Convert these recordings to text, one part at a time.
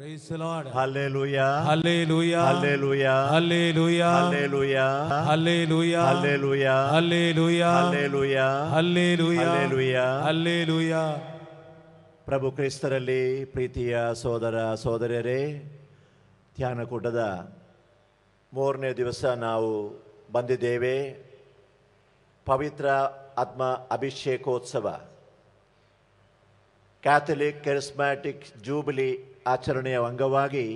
Praise the Lord. Hallelujah. Hallelujah. Hallelujah. Hallelujah. Hallelujah. Hallelujah. Hallelujah. Hallelujah. Hallelujah. Hallelujah. Hallelujah. Hallelujah. ಪ್ರಭು ಕ್ರಿಸ್ತರಲ್ಲಿ ಪ್ರೀತಿಯ ಸೋದರ ಸೋದರಿಯರೇ, ಧ್ಯಾನಕೂಟದ 3ನೇ ದಿವಸ ನಾವು ಬಂದಿದ್ದೇವೆ. ಪವಿತ್ರ ಆತ್ಮ ಅಭಿಷೇಕೋತ್ಸವ, ಕ್ಯಾಥಲಿಕ್ ಕೆರಿಸ್ಮ್ಯಾಟಿಕ್ ಜೂಬಿಲಿ ಆಚರಣೆಯ ಅಂಗವಾಗಿ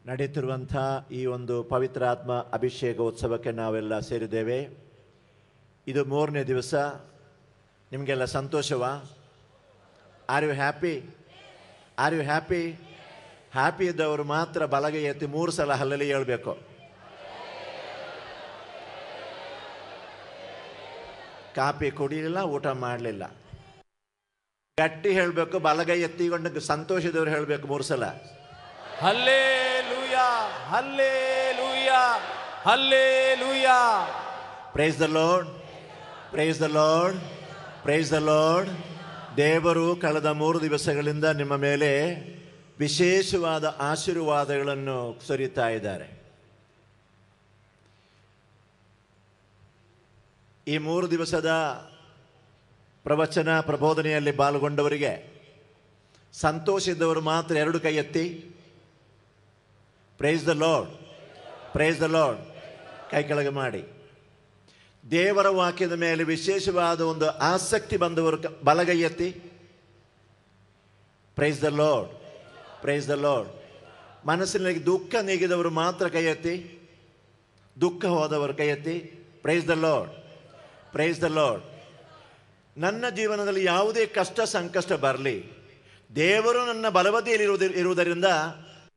ನಡೆಯುತ್ತಿರುವಂಥ ಈ ಒಂದು ಪವಿತ್ರ ಆತ್ಮ ಅಭಿಷೇಕೋತ್ಸವಕ್ಕೆ ನಾವೆಲ್ಲ ಸೇರಿದ್ದೇವೆ. ಇದು 3ನೇ ದಿವಸ. ನಿಮಗೆಲ್ಲ ಸಂತೋಷವಾ? Are you happy? Are you happy? Happy ಇದ್ದವರು ಮಾತ್ರ ಬಲಗೈ ಎತ್ತಿ 3 ಸಲ ಹಲ್ಲಲ್ಲಿ ಹೇಳ್ಬೇಕು. ಕಾಫಿ ಕುಡಿಲಿಲ್ಲ, ಊಟ ಮಾಡಲಿಲ್ಲ, ಗಟ್ಟಿ ಹೇಳಬೇಕು. ಬಲಗೈ ಎತ್ತಿಕೊಂಡು ಸಂತೋಷದವ್ರು ಹೇಳಬೇಕು 3 ಸಲ. Hallelujah, hallelujah, hallelujah. Price the Lord, praise the Lord, praise the lord. ದೇವರು ಕಳೆದ 3 ದಿವಸಗಳಿಂದ ನಿಮ್ಮ ಮೇಲೆ ವಿಶೇಷವಾದ ಆಶೀರ್ವಾದಗಳನ್ನು ಸುರಿತಾ ಇದ್ದಾರೆ. ಈ 3 ದಿವಸದ ಪ್ರವಚನ ಪ್ರಬೋಧನೆಯಲ್ಲಿ ಪಾಲ್ಗೊಂಡವರಿಗೆ ಸಂತೋಷಿದ್ದವರು ಮಾತ್ರ 2 ಕೈ ಎತ್ತಿ. Price the Lord, praise the lord. ಕೈ ಕೆಳಗೆ ಮಾಡಿ. ದೇವರ ವಾಕ್ಯದ ಮೇಲೆ ವಿಶೇಷವಾದ ಒಂದು ಆಸಕ್ತಿ ಬಂದವರು ಬಲಗೈ ಎತ್ತಿ. Price the Lord, praise the lord. ಮನಸ್ಸಿನಲ್ಲಿ ದುಃಖ ನೀಗಿದವರು ಮಾತ್ರ ಕೈ ಎತ್ತಿ. ದುಃಖ ಹೋದವರು ಕೈ ಎತ್ತಿ. Price the Lord, praise the lord. ನನ್ನ ಜೀವನದಲ್ಲಿ ಯಾವುದೇ ಕಷ್ಟ ಸಂಕಷ್ಟ ಬರಲಿ, ದೇವರು ನನ್ನ ಬಲವದಿಯಲ್ಲಿ ಇರುವುದರಿಂದ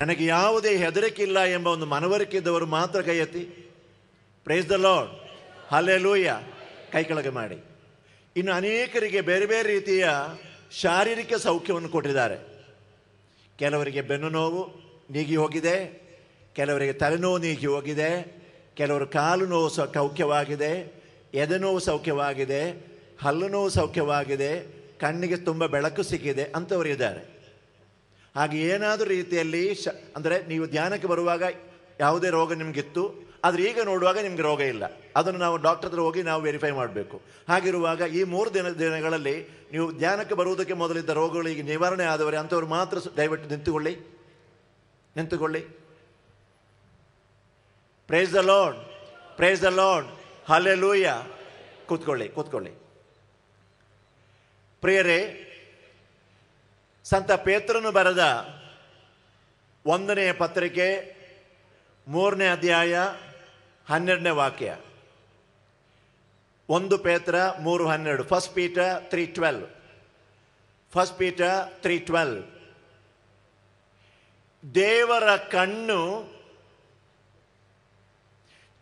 ನನಗೆ ಯಾವುದೇ ಹೆದರಿಕೆ ಇಲ್ಲ ಎಂಬ ಒಂದು ಮನವರಿಕೆ ಇದ್ದವರು ಮಾತ್ರ ಕೈ ಎತ್ತಿ. Price the Lord, hallelujah. ಕೈ ಕೆಳಗೆ ಮಾಡಿ. ಇನ್ನು ಅನೇಕರಿಗೆ ಬೇರೆ ಬೇರೆ ರೀತಿಯ ಶಾರೀರಿಕ ಸೌಖ್ಯವನ್ನು ಕೊಟ್ಟಿದ್ದಾರೆ. ಕೆಲವರಿಗೆ ಬೆನ್ನು ನೋವು ನೀಗಿ ಹೋಗಿದೆ, ಕೆಲವರಿಗೆ ತಲೆನೋವು ನೀಗಿ ಹೋಗಿದೆ, ಕೆಲವರು ಕಾಲು ನೋವು ಸೌಖ್ಯವಾಗಿದೆ, ಎದೆ ನೋವು ಸೌಖ್ಯವಾಗಿದೆ, ಹಲ್ಲು ನೋವು ಸೌಖ್ಯವಾಗಿದೆ, ಕಣ್ಣಿಗೆ ತುಂಬ ಬೆಳಕು ಸಿಕ್ಕಿದೆ ಅಂಥವರು ಇದ್ದಾರೆ. ಹಾಗೆ ಏನಾದರೂ ರೀತಿಯಲ್ಲಿ ಅಂದರೆ ನೀವು ಧ್ಯಾನಕ್ಕೆ ಬರುವಾಗ ಯಾವುದೇ ರೋಗ ನಿಮಗಿತ್ತು, ಆದರೆ ಈಗ ನೋಡುವಾಗ ನಿಮಗೆ ರೋಗ ಇಲ್ಲ. ಅದನ್ನು ನಾವು ಡಾಕ್ಟರ್ ಹತ್ರ ಹೋಗಿ ನಾವು ವೆರಿಫೈ ಮಾಡಬೇಕು. ಹಾಗಿರುವಾಗ ಈ 3 ದಿನಗಳಲ್ಲಿ ನೀವು ಧ್ಯಾನಕ್ಕೆ ಬರುವುದಕ್ಕೆ ಮೊದಲಿದ್ದ ರೋಗಗಳು ಈಗ ನಿವಾರಣೆ ಆದವರೆ ಅಂಥವ್ರು ಮಾತ್ರ ದಯವಿಟ್ಟು ನಿಂತುಕೊಳ್ಳಿ. Praise the Lord, praise the Lord, hallelujah. ಕೂತ್ಕೊಳ್ಳಿ. ಪ್ರಿಯರೇ, ಸಂತ ಪೇತ್ರನು ಬರೆದ 1ನೇ ಪತ್ರಿಕೆ 3ನೇ ಅಧ್ಯಾಯ 12ನೇ ವಾಕ್ಯ. 1 ಪೇತ್ರ 3:12. First Peter 3:12. First Peter 3:12. ದೇವರ ಕಣ್ಣು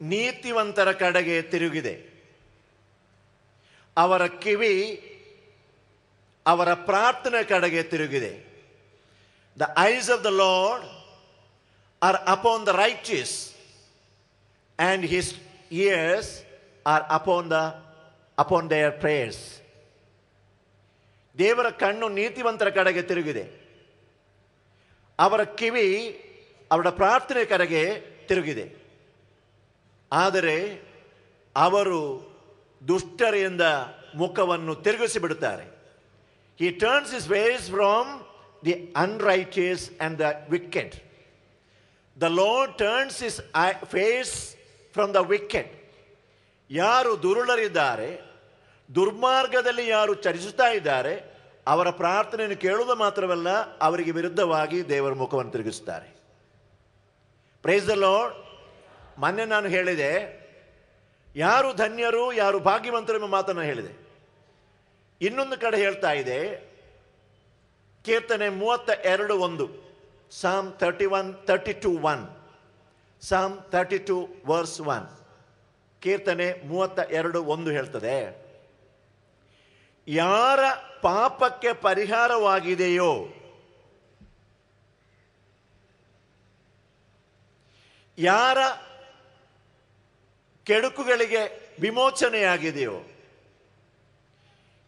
ನೀತಿವಂತರ ಕಡೆಗೆ ತಿರುಗಿದೆ, ಅವರ ಕಿವಿ ಅವರ ಪ್ರಾರ್ಥನೆ ಕಡೆಗೆ ತಿರುಗಿದೆ. The eyes of the Lord are upon the righteous, and his ears are upon their prayers. ದೇವರ ಕಣ್ಣು ನೀತಿವಂತರ ಕಡೆಗೆ ತಿರುಗಿದೆ, ಅವರ ಕಿವಿ ಅವರ ಪ್ರಾರ್ಥನೆ ಕಡೆಗೆ ತಿರುಗಿದೆ. ಆದರೆ ಅವರು ದುಷ್ಟರಿಂದ ಮುಖವನ್ನು ತಿರುಗಿಸಿ ಬಿಡುತ್ತಾರೆ. He turns his face from the unrighteous and the wicked. The Lord turns his face from the wicked. ಯಾರು ದುರುಳರಿದ್ದಾರೆ, ದುರ್ಮಾರ್ಗದಲ್ಲಿ ಯಾರು ಚರಿಸುತ್ತಾ ಇದ್ದಾರೆ, ಅವರ ಪ್ರಾರ್ಥನೆಯನ್ನು ಕೇಳುವುದು ಮಾತ್ರವಲ್ಲ, ಅವರಿಗೆ ವಿರುದ್ಧವಾಗಿ ದೇವರ ಮುಖವನ್ನು ತಿರುಗಿಸುತ್ತಾರೆ. Price the lord. ಮೊನ್ನೆ ನಾನು ಹೇಳಿದೆ, ಯಾರು ಧನ್ಯರು ಯಾರು ಭಾಗ್ಯವಂತರು ಎಂಬ ಮಾತನ್ನು ಹೇಳಿದೆ. ಇನ್ನೊಂದು ಕಡೆ ಹೇಳ್ತಾ ಇದೆ, ಕೀರ್ತನೆ 32:1. Psalm 32:1. Psalm 32 verse 1. ಕೀರ್ತನೆ 32:1 ಹೇಳ್ತದೆ, ಯಾರ ಪಾಪಕ್ಕೆ ಪರಿಹಾರವಾಗಿದೆಯೋ, ಯಾರ ಕೆಡುಕುಗಳಿಗೆ ವಿಮೋಚನೆಯಾಗಿದೆಯೋ,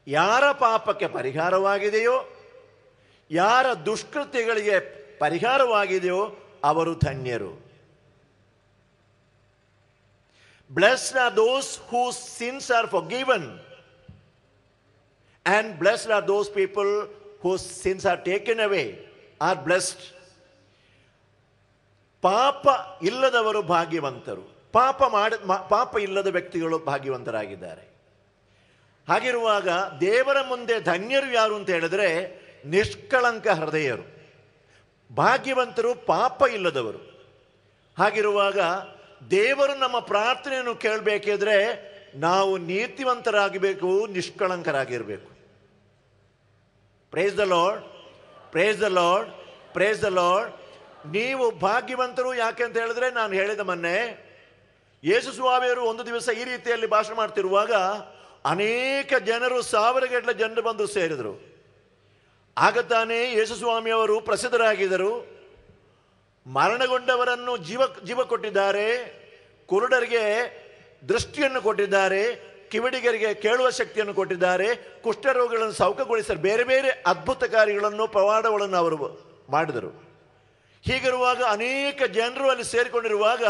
ಯಾರ ಪಾಪಕ್ಕೆ ಪರಿಹಾರವಾಗಿದೆಯೋ, ಯಾರ ದುಷ್ಕೃತ್ಯಗಳಿಗೆ ಪರಿಹಾರವಾಗಿದೆಯೋ ಅವರು ಧನ್ಯರು. Blessed are those whose sins are forgiven, and blessed are those people whose sins are taken away, are blessed. ಪಾಪ ಇಲ್ಲದವರು ಭಾಗ್ಯವಂತರು. ಪಾಪ ಇಲ್ಲದ ವ್ಯಕ್ತಿಗಳು ಭಾಗ್ಯವಂತರಾಗಿದ್ದಾರೆ. ಹಾಗಿರುವಾಗ ದೇವರ ಮುಂದೆ ಧನ್ಯರು ಯಾರು ಅಂತ ಹೇಳಿದ್ರೆ ನಿಷ್ಕಳಂಕ ಹೃದಯರು. ಭಾಗ್ಯವಂತರು ಪಾಪ ಇಲ್ಲದವರು. ಹಾಗಿರುವಾಗ ದೇವರು ನಮ್ಮ ಪ್ರಾರ್ಥನೆಯನ್ನು ಕೇಳಬೇಕಿದ್ರೆ ನಾವು ನೀತಿವಂತರಾಗಬೇಕು, ನಿಷ್ಕಳಂಕರಾಗಿರಬೇಕು. Praise the Lord, praise the Lord, praise the Lord. ನೀವು ಭಾಗ್ಯವಂತರು ಯಾಕೆ ಅಂತ ಹೇಳಿದ್ರೆ, ನಾನು ಹೇಳಿದ ಮೊನ್ನೆ ಯೇಸು ಸ್ವಾಮಿಯವರು ಒಂದು ದಿವಸ ಈ ರೀತಿಯಲ್ಲಿ ಭಾಷಣ ಮಾಡ್ತಿರುವಾಗ ಅನೇಕ ಜನರು, ಸಾವಿರಗಟ್ಟಲೆ ಜನರು ಬಂದು ಸೇರಿದರು. ಆಗ ತಾನೇ ಯೇಸು ಸ್ವಾಮಿಯವರು ಪ್ರಸಿದ್ಧರಾಗಿದ್ದರು. ಮರಣಗೊಂಡವರನ್ನು ಜೀವ ಕೊಟ್ಟಿದ್ದಾರೆ, ಕುರುಡರಿಗೆ ದೃಷ್ಟಿಯನ್ನು ಕೊಟ್ಟಿದ್ದಾರೆ, ಕಿವಿಡಿಗರಿಗೆ ಕೇಳುವ ಶಕ್ತಿಯನ್ನು ಕೊಟ್ಟಿದ್ದಾರೆ, ಕುಷ್ಠರೋಗಗಳನ್ನು ಸೌಖ್ಯಗೊಳಿಸಿದ್ದಾರೆ, ಬೇರೆ ಬೇರೆ ಅದ್ಭುತ ಕಾರ್ಯಗಳನ್ನು ಪವಾಡಗಳನ್ನು ಅವರು ಮಾಡಿದರು. ಹೀಗಿರುವಾಗ ಅನೇಕ ಜನರು ಅಲ್ಲಿ ಸೇರಿಕೊಂಡಿರುವಾಗ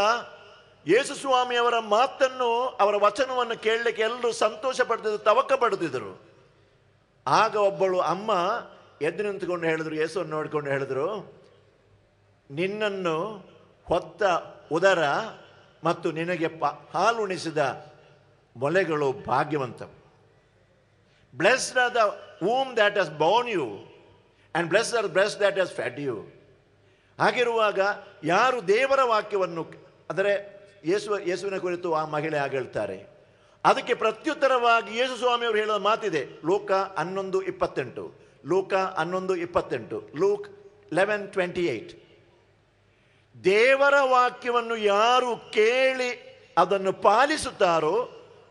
ಯೇಸು ಸ್ವಾಮಿಯವರ ಮಾತನ್ನು, ಅವರ ವಚನವನ್ನು ಕೇಳಲಿಕ್ಕೆ ಎಲ್ಲರೂ ಸಂತೋಷ ಪಡ್ತಿದ್ರು, ತವಕ ಪಡ್ತಿದ್ರು. ಆಗ ಒಬ್ಬಳು ಅಮ್ಮ ಎದ್ದು ನಿಂತುಕೊಂಡು ಹೇಳಿದ್ರು, ಯೇಸುವನ್ನು ನೋಡಿಕೊಂಡು ಹೇಳಿದ್ರು, ನಿನ್ನನ್ನು ಹೊತ್ತ ಉದರ ಮತ್ತು ನಿನಗೆ ಹಾಲುಣಿಸಿದ ಮೊಲೆಗಳು ಭಾಗ್ಯವಂತವು. Blessed are the womb that has borne you, and blessed are the breast that has fed you. ಹಾಗಿರುವಾಗ ಯಾರು ದೇವರ ವಾಕ್ಯವನ್ನು, ಅಂದರೆ ಯೇಸುವಿನ ಕುರಿತು ಆ ಮಹಿಳೆ ಆಗ ಹೇಳ್ತಾರೆ, ಅದಕ್ಕೆ ಪ್ರತ್ಯುತ್ತರವಾಗಿ ಯೇಸು ಸ್ವಾಮಿಯವರು ಹೇಳಿದ ಮಾತಿದೆ. ಲೂಕ 11:28, ಲೂಕ 11:28, ಲೂಕ್ 11:28. ದೇವರ ವಾಕ್ಯವನ್ನು ಯಾರು ಕೇಳಿ ಅದನ್ನು ಪಾಲಿಸುತ್ತಾರೋ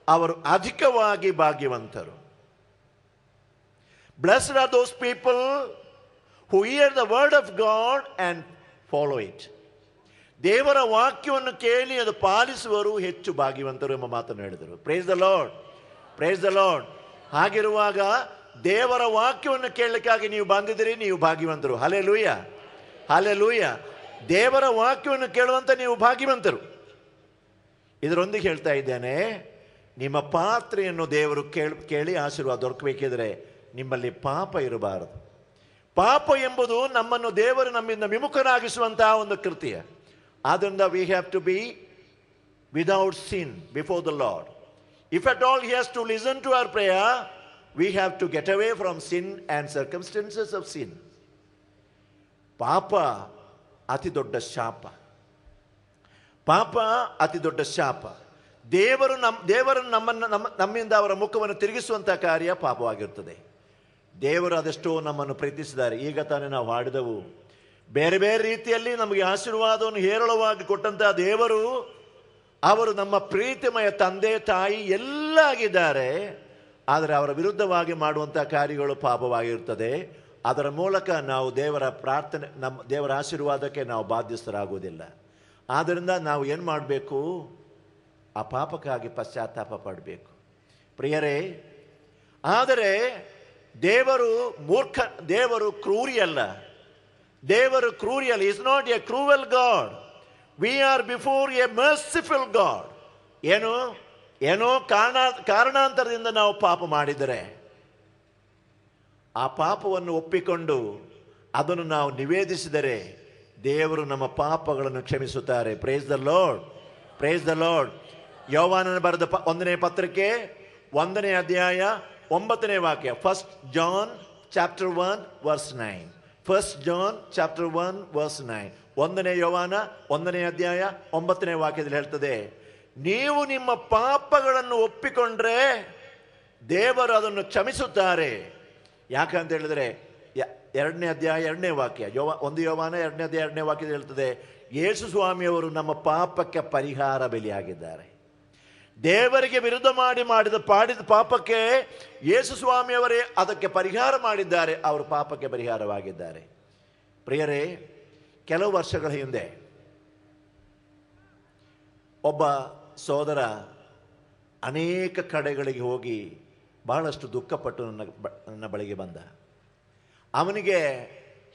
ಅವರು ಅಧಿಕವಾಗಿ ಭಾಗ್ಯವಂತರು. Blessed are those people who hear the word of God and follow it. ದೇವರ ವಾಕ್ಯವನ್ನು ಕೇಳಿ ಅದು ಪಾಲಿಸುವರು ಹೆಚ್ಚು ಭಾಗ್ಯವಂತರು ಎಂಬ ಮಾತನ್ನು ಹೇಳಿದರು. Praise the Lord, praise the Lord. ಹಾಗಿರುವಾಗ ದೇವರ ವಾಕ್ಯವನ್ನು ಕೇಳಲಿಕ್ಕಾಗಿ ನೀವು ಬಂದಿದ್ದೀರಿ, ನೀವು ಭಾಗ್ಯವಂತರು. Hallelujah, hallelujah. ದೇವರ ವಾಕ್ಯವನ್ನು ಕೇಳುವಂತ ನೀವು ಭಾಗ್ಯವಂತರು. ಇದರೊಂದಿಗೆ ಹೇಳ್ತಾ ಇದ್ದೇನೆ, ನಿಮ್ಮ ಪಾತ್ರೆಯನ್ನು ದೇವರು ಕೇಳಿ ಆಶೀರ್ವಾದ ದೊರಕಬೇಕಿದ್ರೆ ನಿಮ್ಮಲ್ಲಿ ಪಾಪ ಇರಬಾರದು. ಪಾಪ ಎಂಬುದು ನಮ್ಮನ್ನು ದೇವರು ನಮ್ಮಿಂದ ವಿಮುಖರಾಗಿಸುವಂತಹ ಒಂದು ಕೃತ್ಯ. ಆದ್ದರಿಂದ we have to be without sin before the Lord. If at all he has to listen to our prayer, we have to get away from sin and circumstances of sin. ಪಾಪ ಅತಿ ದೊಡ್ಡ ಶಾಪ. ಪಾಪ ಅತಿ ದೊಡ್ಡ ಶಾಪ. ದೇವರನ್ನು ನಮ್ಮಿಂದ ಅವರ ಮುಖವನ್ನು ತಿರುಗಿಸುವಂತಹ ಕಾರ್ಯ ಪಾಪವಾಗಿರುತ್ತದೆ. ದೇವರು ಅದೆಷ್ಟೋ ನಮ್ಮನ್ನು ಪ್ರೀತಿಸಿದ್ದಾರೆ. ಈಗ ತಾನೇ ನಾವು ಹಾಡಿದೆವು, ಬೇರೆ ಬೇರೆ ರೀತಿಯಲ್ಲಿ ನಮಗೆ ಆಶೀರ್ವಾದವನ್ನು ಹೇರಳವಾಗಿ ಕೊಟ್ಟಂತಹ ದೇವರು, ಅವರು ನಮ್ಮ ಪ್ರೀತಿಮಯ ತಂದೆ ತಾಯಿ ಎಲ್ಲ ಆಗಿದ್ದಾರೆ. ಆದರೆ ಅವರ ವಿರುದ್ಧವಾಗಿ ಮಾಡುವಂತಹ ಕಾರ್ಯಗಳು ಪಾಪವಾಗಿರುತ್ತದೆ. ಅದರ ಮೂಲಕ ನಾವು ದೇವರ ಪ್ರಾರ್ಥನೆ, ದೇವರ ಆಶೀರ್ವಾದಕ್ಕೆ ನಾವು ಬಾಧ್ಯಸ್ಥರಾಗುವುದಿಲ್ಲ. ಆದ್ದರಿಂದ ನಾವು ಏನು ಮಾಡಬೇಕು? ಆ ಪಾಪಕ್ಕಾಗಿ ಪಶ್ಚಾತ್ತಾಪ ಪಡಬೇಕು ಪ್ರಿಯರೇ. ಆದರೆ ದೇವರು ಕ್ರೂರಿಯಲ್ಲ. ದೇವರು ಕ್ರೂರಿಯಲ್ಲ. Is not a cruel God. We are before a merciful God. ಏನೋ ಕಾರಣಾಂತರದಿಂದ ನಾವು ಪಾಪ ಮಾಡಿದರೆ ಆ ಪಾಪವನ್ನು ಒಪ್ಪಿಕೊಂಡು ಅದನ್ನು ನಾವು ನಿವೇದಿಸಿದರೆ ದೇವರು ನಮ್ಮ ಪಾಪಗಳನ್ನು ಕ್ಷಮಿಸುತ್ತಾರೆ. Praise the Lord, praise the Lord. ಯೋವಾನನ ಬರೆದ 1ನೇ ಪತ್ರಿಕೆ 1ನೇ ಅಧ್ಯಾಯ 9ನೇ ವಾಕ್ಯ. First John chapter 1 verse 9. First John chapter 1 verse 9. 1ನೇ ಯೋವಾನ 1ನೇ ಅಧ್ಯಾಯ 9ನೇ ವಾಕ್ಯದಲ್ಲಿ ಹೇಳ್ತದೆ, ನೀವು ನಿಮ್ಮ ಪಾಪಗಳನ್ನು ಒಪ್ಪಿಕೊಂಡ್ರೆ ದೇವರು ಅದನ್ನು ಕ್ಷಮಿಸುತ್ತಾರೆ. ಯಾಕಂತ ಹೇಳಿದ್ರೆ 2ನೇ ಅಧ್ಯಾಯ 2ನೇ ವಾಕ್ಯ, 1 ಯೋವಾನ 2ನೇ ಅಧ್ಯಾಯ 2ನೇ ವಾಕ್ಯದಲ್ಲಿ ಹೇಳ್ತದೆ, ಯೇಸು ಸ್ವಾಮಿಯವರು ನಮ್ಮ ಪಾಪಕ್ಕೆ ಪರಿಹಾರ ಬಲಿಯಾಗಿದ್ದಾರೆ. ದೇವರಿಗೆ ವಿರುದ್ಧ ಮಾಡಿದ ಪಾಪಕ್ಕೆ ಯೇಸು ಸ್ವಾಮಿಯವರೇ ಅದಕ್ಕೆ ಪರಿಹಾರ ಮಾಡಿದ್ದಾರೆ. ಅವರು ಪಾಪಕ್ಕೆ ಪರಿಹಾರವಾಗಿದ್ದಾರೆ. ಪ್ರಿಯರೇ, ಕೆಲವು ವರ್ಷಗಳ ಹಿಂದೆ ಒಬ್ಬ ಸೋದರ ಅನೇಕ ಕಡೆಗಳಿಗೆ ಹೋಗಿ ಬಹಳಷ್ಟು ದುಃಖಪಟ್ಟು ನನ್ನ ಬಳಿಗೆ ಬಂದ. ಅವನಿಗೆ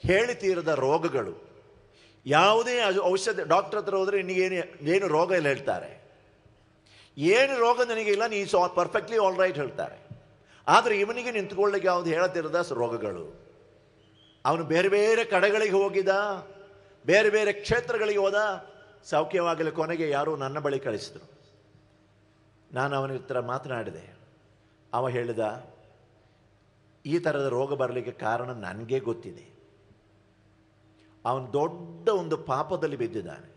ಹೇಳಿ ತೀರದ ರೋಗಗಳು, ಯಾವುದೇ ಔಷಧ ಡಾಕ್ಟರ್ ಹತ್ರ ಹೋದರೆ ಏನು ರೋಗ ಇಲ್ಲ ಹೇಳ್ತಾರೆ. ಏನು ರೋಗ ನನಗೆ ಇಲ್ಲ, ನೀ ಪರ್ಫೆಕ್ಟ್ಲಿ ಆಲ್ ರೈಟ್ ಹೇಳ್ತಾರೆ. ಆದರೆ ಇವನಿಗೆ ನಿಂತ್ಕೊಳ್ಳಿಕ್ಕೆ ಯಾವುದು ಹೇಳತಿರದ ರೋಗಗಳು. ಅವನು ಬೇರೆ ಬೇರೆ ಕಡೆಗಳಿಗೆ ಹೋಗಿದ, ಬೇರೆ ಬೇರೆ ಕ್ಷೇತ್ರಗಳಿಗೆ ಹೋದ, ಸೌಖ್ಯವಾಗಲಿ. ಕೊನೆಗೆ ಯಾರೋ ನನ್ನ ಬಳಿ ಕಳಿಸಿದರು. ನಾನು ಅವನ ಹತ್ರ ಮಾತನಾಡಿದೆ. ಅವ ಹೇಳಿದ, ಈ ಥರದ ರೋಗ ಬರಲಿಕ್ಕೆ ಕಾರಣ ನನಗೆ ಗೊತ್ತಿದೆ. ಅವನು ದೊಡ್ಡ ಒಂದು ಪಾಪದಲ್ಲಿ ಬಿದ್ದಿದ್ದಾನೆ.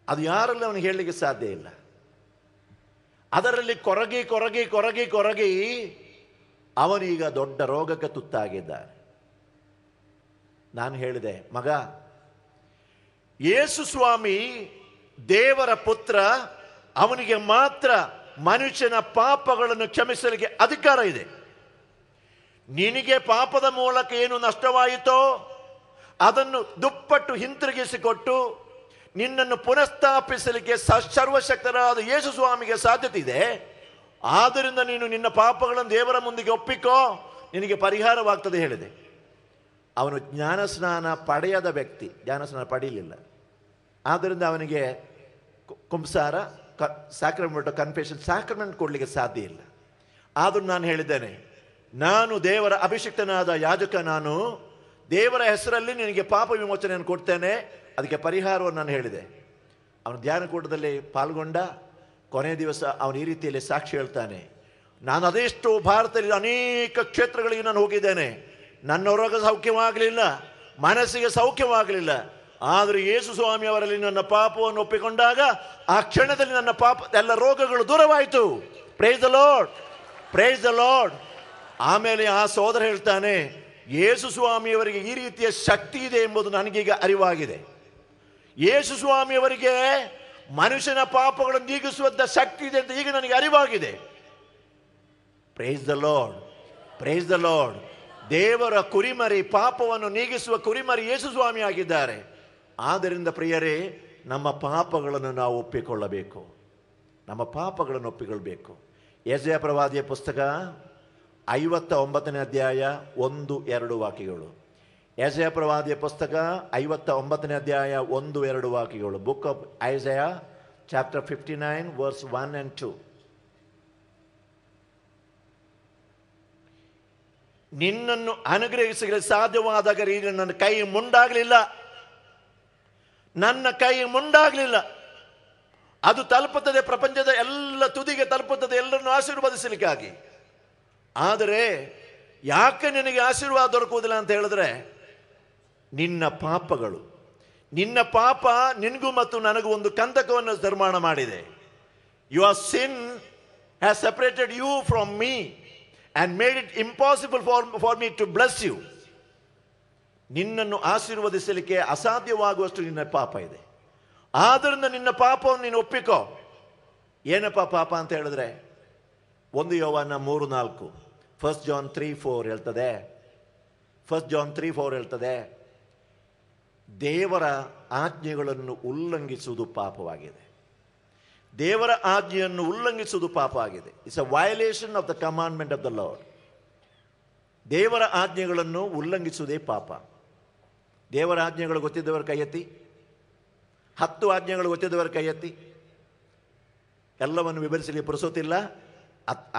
ಅದು ಯಾರಲ್ಲಿ ಅವನಿಗೆ ಹೇಳಲಿಕ್ಕೆ ಸಾಧ್ಯ ಇಲ್ಲ. ಅದರಲ್ಲಿ ಕೊರಗಿ ಕೊರಗಿ ಕೊರಗಿ ಕೊರಗಿ ಅವನೀಗ ದೊಡ್ಡ ರೋಗಕ್ಕೆ ತುತ್ತಾಗಿದ್ದಾನೆ. ನಾನು ಹೇಳಿದೆ, ಮಗ, ಯೇಸು ಸ್ವಾಮಿ ದೇವರ ಪುತ್ರ, ಅವನಿಗೆ ಮಾತ್ರ ಮನುಷ್ಯನ ಪಾಪಗಳನ್ನು ಕ್ಷಮಿಸಲಿಕ್ಕೆ ಅಧಿಕಾರ ಇದೆ. ನಿನಗೆ ಪಾಪದ ಮೂಲಕ ಏನು ನಷ್ಟವಾಯಿತೋ ಅದನ್ನು ದುಪ್ಪಟ್ಟು ಹಿಂತಿರುಗಿಸಿಕೊಟ್ಟು ನಿನ್ನನ್ನು ಪುನಃಸ್ಥಾಪಿಸಲಿಕ್ಕೆ ಸರ್ವಶಕ್ತರಾದ ಯೇಸು ಸ್ವಾಮಿಗೆ ಸಾಧ್ಯತೆ ಇದೆ. ಆದ್ದರಿಂದ ನೀನು ನಿನ್ನ ಪಾಪಗಳನ್ನು ದೇವರ ಮುಂದಿಗೆ ಒಪ್ಪಿಕೋ, ನಿನಗೆ ಪರಿಹಾರವಾಗ್ತದೆ ಹೇಳಿದೆ. ಅವನು ಜ್ಞಾನಸ್ನಾನ ಪಡೆಯದ ವ್ಯಕ್ತಿ, ಜ್ಞಾನಸ್ನಾನ ಪಡೆಯಲಿಲ್ಲ. ಆದ್ದರಿಂದ ಅವನಿಗೆ ಕುಂಸಾರ, ಸ್ಯಾಕ್ರಮೆಂಟ್, ಕನ್ಫೆಷನ್, ಸ್ಯಾಕ್ರಮೆಂಟ್ ಕೊಡಲಿಕ್ಕೆ ಸಾಧ್ಯ ಇಲ್ಲ. ಆದರೂ ನಾನು ಹೇಳಿದ್ದೇನೆ, ನಾನು ದೇವರ ಅಭಿಷಿಕ್ತನಾದ ಯಾಜಕ, ನಾನು ದೇವರ ಹೆಸರಲ್ಲಿ ನಿನಗೆ ಪಾಪ ವಿಮೋಚನೆಯನ್ನು ಕೊಡ್ತೇನೆ, ಅದಕ್ಕೆ ಪರಿಹಾರವನ್ನು ನಾನು ಹೇಳಿದೆ. ಅವನು ಧ್ಯಾನಕೂಟದಲ್ಲಿ ಪಾಲ್ಗೊಂಡ. ಕೊನೆ ದಿವಸ ಅವನು ಈ ರೀತಿಯಲ್ಲಿ ಸಾಕ್ಷಿ ಹೇಳ್ತಾನೆ, ನಾನು ಅದೆಷ್ಟು ಭಾರತದಲ್ಲಿ ಅನೇಕ ಕ್ಷೇತ್ರಗಳಿಗೆ ನಾನು ಹೋಗಿದ್ದೇನೆ, ನನ್ನ ರೋಗ ಸೌಖ್ಯವಾಗಲಿಲ್ಲ, ಮನಸ್ಸಿಗೆ ಸೌಖ್ಯವಾಗಲಿಲ್ಲ. ಆದರೆ ಯೇಸು ಸ್ವಾಮಿ ಅವರಲ್ಲಿ ನನ್ನ ಪಾಪವನ್ನು ಒಪ್ಪಿಕೊಂಡಾಗ ಆ ಕ್ಷಣದಲ್ಲಿ ನನ್ನ ಪಾಪ ಎಲ್ಲ ರೋಗಗಳು ದೂರವಾಯಿತು. Praise the Lord, praise the Lord. ಆಮೇಲೆ ಆ ಸೋದರ ಹೇಳ್ತಾನೆ, ಯೇಸು ಸ್ವಾಮಿಯವರಿಗೆ ಈ ರೀತಿಯ ಶಕ್ತಿ ಇದೆ ಎಂಬುದು ನನಗೀಗ ಅರಿವಾಗಿದೆ. ಯೇಸು ಸ್ವಾಮಿಯವರಿಗೆ ಮನುಷ್ಯನ ಪಾಪಗಳನ್ನು ನೀಗಿಸುವಂಥ ಶಕ್ತಿ ಇದೆ ಅಂತ ಈಗ ನನಗೆ ಅರಿವಾಗಿದೆ. Praise the Lord, praise the Lord. ದೇವರ ಕುರಿಮರಿ, ಪಾಪವನ್ನು ನೀಗಿಸುವ ಕುರಿಮರಿ ಯೇಸು ಸ್ವಾಮಿ ಆಗಿದ್ದಾರೆ. ಆದ್ದರಿಂದ ಪ್ರಿಯರೇ, ನಮ್ಮ ಪಾಪಗಳನ್ನು ನಾವು ಒಪ್ಪಿಕೊಳ್ಳಬೇಕು, ನಮ್ಮ ಪಾಪಗಳನ್ನು ಒಪ್ಪಿಕೊಳ್ಳಬೇಕು. ಯೆಶಾಯ ಪ್ರವಾದಿಯ ಪುಸ್ತಕ 59ನೇ ಅಧ್ಯಾಯ 1-2 ವಾಕ್ಯಗಳು. ಯೆಶಾಯ ಪ್ರವಾದಿಯ ಪುಸ್ತಕ 59ನೇ ಅಧ್ಯಾಯ 1-2 ವಾಕ್ಯಗಳು. Book of Isaiah chapter 59 verse 1 and 2. ನಿನ್ನನ್ನು ಅನುಗ್ರಹಿಸಲು ಸಾಧ್ಯವಾದಾಗ ಈಗ ನನ್ನ ಕೈ ಮುಂಡಾಗಲಿಲ್ಲ, ನನ್ನ ಕೈ ಮುಂಡಾಗಲಿಲ್ಲ. ಅದು ತಲುಪುತ್ತದೆ, ಪ್ರಪಂಚದ ಎಲ್ಲ ತುದಿಗೆ ತಲುಪುತ್ತದೆ, ಎಲ್ಲರನ್ನು ಆಶೀರ್ವದಿಸಲಿಕ್ಕಾಗಿ. ಆದರೆ ಯಾಕೆ ನಿನಗೆ ಆಶೀರ್ವಾದ ದೊರಕುವುದಿಲ್ಲ ಅಂತ ಹೇಳಿದ್ರೆ, ನಿನ್ನ ಪಾಪಗಳು, ನಿನ್ನ ಪಾಪ ನಿನಗೂ ಮತ್ತು ನನಗೂ ಒಂದು ಕಂದಕವನ್ನು ನಿರ್ಮಾಣ ಮಾಡಿದೆ. Your sin has separated you from me and made it impossible for me to bless you. ನಿನ್ನನ್ನು ಆಶೀರ್ವದಿಸಲಿಕ್ಕೆ ಅಸಾಧ್ಯವಾಗುವಷ್ಟು ನಿನ್ನ ಪಾಪ ಇದೆ. ಆದ್ದರಿಂದ ನಿನ್ನ ಪಾಪವನ್ನು ನೀನು ಒಪ್ಪಿಕೋ. ಏನಪ್ಪ ಪಾಪ ಅಂತ ಹೇಳಿದ್ರೆ, 1 ಯೋಹಾನ 3:4, 1 John 3:4 ಹೇಳ್ತದೆ. 1 John 3:4 ಹೇಳ್ತದೆ, ದೇವರ ಆಜ್ಞೆಗಳನ್ನು ಉಲ್ಲಂಘಿಸುವುದು ಪಾಪವಾಗಿದೆ. ದೇವರ ಆಜ್ಞೆಯನ್ನು ಉಲ್ಲಂಘಿಸುವುದು ಪಾಪ ಆಗಿದೆ. It's a violation of the commandment of the Lord. ದೇವರ ಆಜ್ಞೆಗಳನ್ನು ಉಲ್ಲಂಘಿಸುವುದೇ ಪಾಪ. ದೇವರ ಆಜ್ಞೆಗಳು ಗೊತ್ತಿದ್ದವರ ಕೈ ಎತ್ತಿ. 10 ಆಜ್ಞೆಗಳು ಗೊತ್ತಿದ್ದವರ ಕೈ ಎತ್ತಿ. ಎಲ್ಲವನ್ನು ವಿವರಿಸಲಿಕ್ಕೆ ಪುರುಸೊತ್ತಿಲ್ಲ,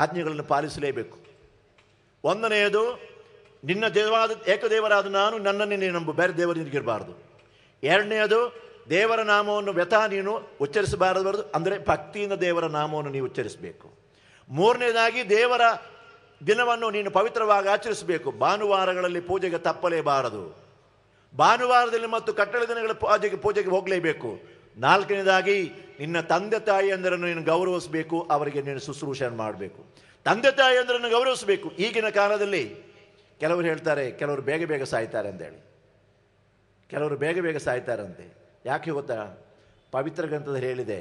ಆಜ್ಞೆಗಳನ್ನು ಪಾಲಿಸಲೇಬೇಕು. 1ನೇದು, ನಿನ್ನ ದೇವಾದ ಏಕದೇವರಾದ ನಾನು, ನನ್ನನ್ನು ನೀನು ನಂಬು, ಬೇರೆ ದೇವರು ನಿನಗಿರಬಾರ್ದು. 2ನೇದು, ದೇವರ ನಾಮವನ್ನು ವ್ಯಥ ನೀನು ಉಚ್ಚರಿಸಬಾರದು, ಅಂದರೆ ಭಕ್ತಿಯಿಂದ ದೇವರ ನಾಮವನ್ನು ನೀವು ಉಚ್ಚರಿಸಬೇಕು. 3ನೇದಾಗಿ, ದೇವರ ದಿನವನ್ನು ನೀನು ಪವಿತ್ರವಾಗಿ ಆಚರಿಸಬೇಕು. ಭಾನುವಾರಗಳಲ್ಲಿ ಪೂಜೆಗೆ ತಪ್ಪಲೇಬಾರದು. ಭಾನುವಾರದಲ್ಲಿ ಮತ್ತು ಕಟ್ಟಡ ದಿನಗಳ ಪೂಜೆಗೆ ಹೋಗಲೇಬೇಕು. 4ನೇದಾಗಿ, ನಿನ್ನ ತಂದೆ ತಾಯಿಯಂದರನ್ನು ನೀನು ಗೌರವಿಸಬೇಕು, ಅವರಿಗೆ ನೀನು ಶುಶ್ರೂಷೆ ಮಾಡಬೇಕು. ತಂದೆ ತಾಯಿಯಂದರನ್ನು ಗೌರವಿಸಬೇಕು. ಈಗಿನ ಕಾಲದಲ್ಲಿ ಕೆಲವರು ಹೇಳ್ತಾರೆ, ಕೆಲವರು ಬೇಗ ಬೇಗ ಸಾಯ್ತಾರೆ ಅಂತೇಳಿ. ಕೆಲವರು ಬೇಗ ಬೇಗ ಸಾಯ್ತಾರಂತೆ. ಯಾಕೆ ಗೊತ್ತಾ? ಪವಿತ್ರ ಗ್ರಂಥದಲ್ಲಿ ಹೇಳಿದೆ,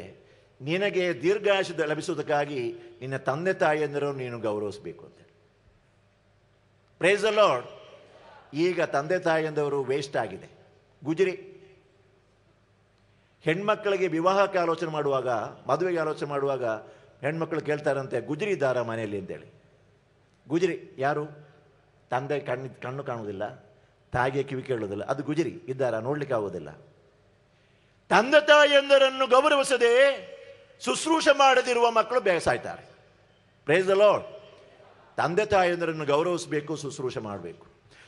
ನಿನಗೆ ದೀರ್ಘಾಯುಷ್ಯ ಲಭಿಸುವುದಕ್ಕಾಗಿ ನಿನ್ನ ತಂದೆ ತಾಯಿಯಂದರನ್ನು ನೀನು ಗೌರವಿಸಬೇಕು ಅಂತ. Price the lord. ಈಗ ತಂದೆ ತಾಯಿಯಂದವರು ವೇಸ್ಟ್ ಆಗಿದೆ, ಗುಜರಿ. ಹೆಣ್ಮಕ್ಕಳಿಗೆ ವಿವಾಹಕ್ಕೆ ಆಲೋಚನೆ ಮಾಡುವಾಗ, ಮದುವೆಗೆ ಆಲೋಚನೆ ಮಾಡುವಾಗ ಹೆಣ್ಮಕ್ಳು ಕೇಳ್ತಾರಂತೆ, ಗುಜರಿ ಇದ್ದಾರಾ ಮನೆಯಲ್ಲಿ ಅಂತೇಳಿ. ಗುಜರಿ ಯಾರು? ತಂದೆ ಕಣ್ಣು ಕಾಣುವುದಿಲ್ಲ, ತಾಯಿಗೆ ಕಿವಿ ಕೇಳೋದಿಲ್ಲ, ಅದು ಗುಜರಿ ಇದ್ದಾರ, ನೋಡ್ಲಿಕ್ಕೆ ಆಗೋದಿಲ್ಲ. ತಂದೆ ತಾಯಿಯಂದರನ್ನು ಗೌರವಿಸದೆ ಶುಶ್ರೂಷೆ ಮಾಡದಿರುವ ಮಕ್ಕಳು ಸಾಯ್ತಾರೆ. Praise the Lord. ತಂದೆ ತಾಯಿಯಂದರನ್ನು ಗೌರವಿಸಬೇಕು, ಶುಶ್ರೂಷೆ ಮಾಡಬೇಕು.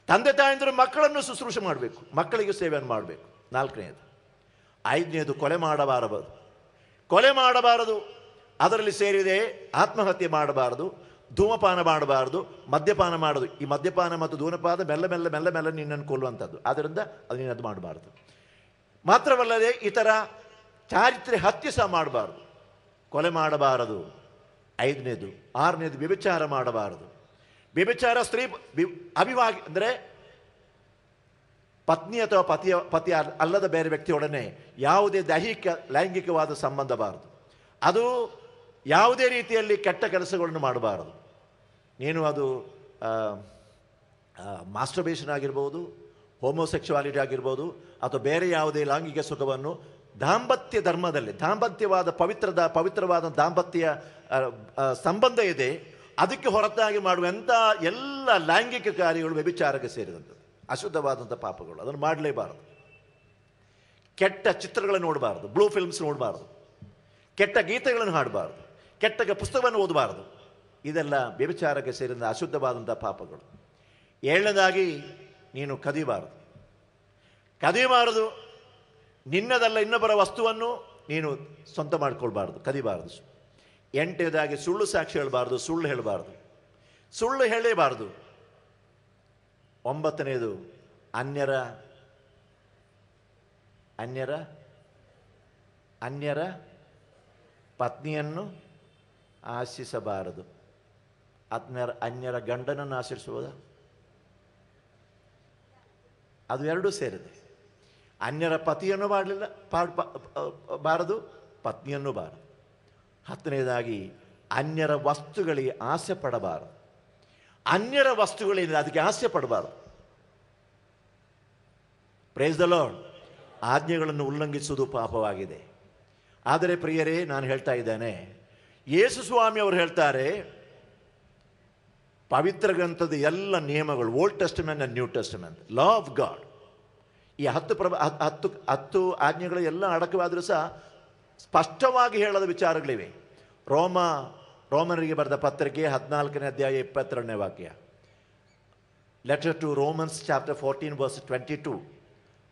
ತಂದೆ ತಾಯಿಯಂದರು ಮಕ್ಕಳನ್ನು ಶುಶ್ರೂಷೆ ಮಾಡಬೇಕು, ಮಕ್ಕಳಿಗೆ ಸೇವೆಯನ್ನು ಮಾಡಬೇಕು. 4ನೇದು. 5ನೇದು, ಕೊಲೆ ಮಾಡಬಾರದು. ಅದರಲ್ಲಿ ಸೇರಿದೆ ಆತ್ಮಹತ್ಯೆ ಮಾಡಬಾರದು, ಧೂಮಪಾನ ಮಾಡಬಾರದು, ಮದ್ಯಪಾನ ಮಾಡೋದು. ಈ ಮದ್ಯಪಾನ ಮತ್ತು ಧೂಮಪಾನ ಮೆಲ್ಲ ನಿನ್ನನ್ನು ಕೊಲ್ಲುವಂಥದ್ದು. ಆದ್ದರಿಂದ ಅದು ನೀನು ಅದು ಮಾಡಬಾರ್ದು. ಮಾತ್ರವಲ್ಲದೆ ಇತರ ಚಾರಿತ್ರ್ಯ ಹತ್ಯೆ ಸಹ ಮಾಡಬಾರ್ದು, ಕೊಲೆ ಮಾಡಬಾರದು. 5ನೇದು. 6ನೇದು, ವ್ಯಭಿಚಾರ ಮಾಡಬಾರದು. ವ್ಯಭಿಚಾರ ಸ್ತ್ರೀ ಅವಿವಾಹಿ ಅಂದರೆ ಪತ್ನಿ ಅಥವಾ ಪತಿ ಅಲ್ಲದ ಬೇರೆ ವ್ಯಕ್ತಿಯೊಡನೆ ಯಾವುದೇ ದೈಹಿಕ ಲೈಂಗಿಕವಾದ ಸಂಬಂಧ ಬಾರದು. ಅದು ಯಾವುದೇ ರೀತಿಯಲ್ಲಿ ಕೆಟ್ಟ ಕೆಲಸಗಳನ್ನು ಮಾಡಬಾರದು. ನೀನು ಅದು ಮಾಸ್ಟರ್ಬೇಷನ್ ಆಗಿರ್ಬೋದು, ಹೋಮೋಸೆಕ್ಸುವಾಲಿಟಿ ಆಗಿರ್ಬೋದು, ಅಥವಾ ಬೇರೆ ಯಾವುದೇ ಲೈಂಗಿಕ ಸುಖವನ್ನು ದಾಂಪತ್ಯ ಧರ್ಮದಲ್ಲಿ ಪವಿತ್ರವಾದ ದಾಂಪತ್ಯ ಸಂಬಂಧ ಇದೆ, ಅದಕ್ಕೆ ಹೊರತಾಗಿ ಮಾಡುವಂಥ ಎಲ್ಲ ಲೈಂಗಿಕ ಕಾರ್ಯಗಳು ವ್ಯಭಿಚಾರಕ್ಕೆ ಸೇರಿದಂಥದ್ದು, ಅಶುದ್ಧವಾದಂಥ ಪಾಪಗಳು. ಅದನ್ನು ಮಾಡಲೇಬಾರದು. ಕೆಟ್ಟ ಚಿತ್ರಗಳನ್ನು ನೋಡಬಾರ್ದು, ಬ್ಲೂ ಫಿಲ್ಮ್ಸ್ ನೋಡಬಾರ್ದು, ಕೆಟ್ಟ ಗೀತೆಗಳನ್ನು ಹಾಡಬಾರ್ದು, ಕೆಟ್ಟ ಪುಸ್ತಕವನ್ನು ಓದಬಾರ್ದು. ಇದೆಲ್ಲ ವ್ಯಭಿಚಾರಕ್ಕೆ ಸೇರಿದ ಅಶುದ್ಧವಾದಂಥ ಪಾಪಗಳು. 7ನೇದಾಗಿ, ನೀನು ಕದಿಬಾರದು. ನಿನ್ನದಲ್ಲ ಇನ್ನೊಬ್ಬರ ವಸ್ತುವನ್ನು ನೀನು ಸ್ವಂತ ಮಾಡಿಕೊಳ್ಬಾರ್ದು, ಕದಿಬಾರದು. 8ನೇದಾಗಿ, ಸುಳ್ಳು ಸಾಕ್ಷಿ ಹೇಳಬಾರ್ದು, ಸುಳ್ಳು ಹೇಳಬಾರ್ದು, ಸುಳ್ಳು ಹೇಳಲೇಬಾರದು. 9ನೇದು, ಅನ್ಯರ ಪತ್ನಿಯನ್ನು ಆಶಿಸಬಾರದು. ಅನ್ಯರ ಗಂಡನನ್ನು ಆಶಿಸುವುದ? ಅದು ಎರಡೂ ಸೇರಿದೆ. ಅನ್ಯರ ಪತಿಯನ್ನು ಬಾರದು, ಪತ್ನಿಯನ್ನು ಬಾರದು. 10ನೇದಾಗಿ, ಅನ್ಯರ ವಸ್ತುಗಳಿಗೆ ಆಸೆ ಪಡಬಾರದು. ಅನ್ಯರ ವಸ್ತುಗಳಿಂದ ಅದಕ್ಕೆ ಆಸೆ ಪಡಬಾರದು. Price the lord. ಆಜ್ಞೆಗಳನ್ನು ಉಲ್ಲಂಘಿಸುವುದು ಪಾಪವಾಗಿದೆ. ಆದರೆ ಪ್ರಿಯರೇ, ನಾನು ಹೇಳ್ತಾ ಇದ್ದೇನೆ, ಯೇಸು ಸ್ವಾಮಿ ಅವರು ಹೇಳ್ತಾರೆ, ಪವಿತ್ರ ಗ್ರಂಥದ ಎಲ್ಲ ನಿಯಮಗಳು, old Testament and new Testament, law of god, ಈ 10 ಆಜ್ಞೆಗಳು ಎಲ್ಲ ಅಡಕವಾದರೂ ಸಹ ಸ್ಪಷ್ಟವಾಗಿ ಹೇಳದ ವಿಚಾರಗಳಿವೆ. ರೋಮನರಿಗೆ ಬರೆದ ಪತ್ರಿಕೆ 14ನೇ ಅಧ್ಯಾಯ 22ನೇ ವಾಕ್ಯ. Letter to Romans chapter 14 verse 22.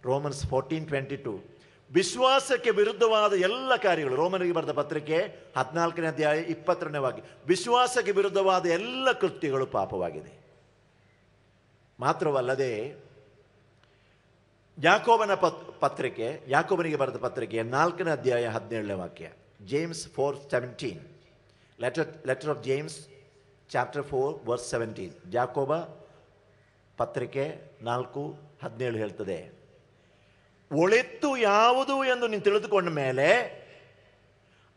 Romans 14:22. ವಿಶ್ವಾಸಕ್ಕೆ ವಿರುದ್ಧವಾದ ಎಲ್ಲ ಕಾರ್ಯಗಳು, ರೋಮನರಿಗೆ ಬರೆದ ಪತ್ರಿಕೆ 14ನೇ ಅಧ್ಯಾಯ 22ನೇ ವಾಕ್ಯ. ವಿಶ್ವಾಸಕ್ಕೆ ವಿರುದ್ಧವಾದ ಎಲ್ಲ ಕೃತ್ಯಗಳು ಪಾಪವಾಗಿದೆ. ಮಾತ್ರವಲ್ಲದೆ ಯಾಕೋಬನಿಗೆ ಬರೆದ ಪತ್ರಿಕೆ 4ನೇ ಅಧ್ಯಾಯ 17ನೇ ವಾಕ್ಯ. James 4:17. Letter of James chapter 4 verse 17. ಯಾಕೋಬ ಪತ್ರಿಕೆ 4:17 ಹೇಳ್ತದೆ, ಒಳಿತು ಯಾವುದು ಎಂದು ನೀನು ತಿಳಿದುಕೊಂಡ ಮೇಲೆ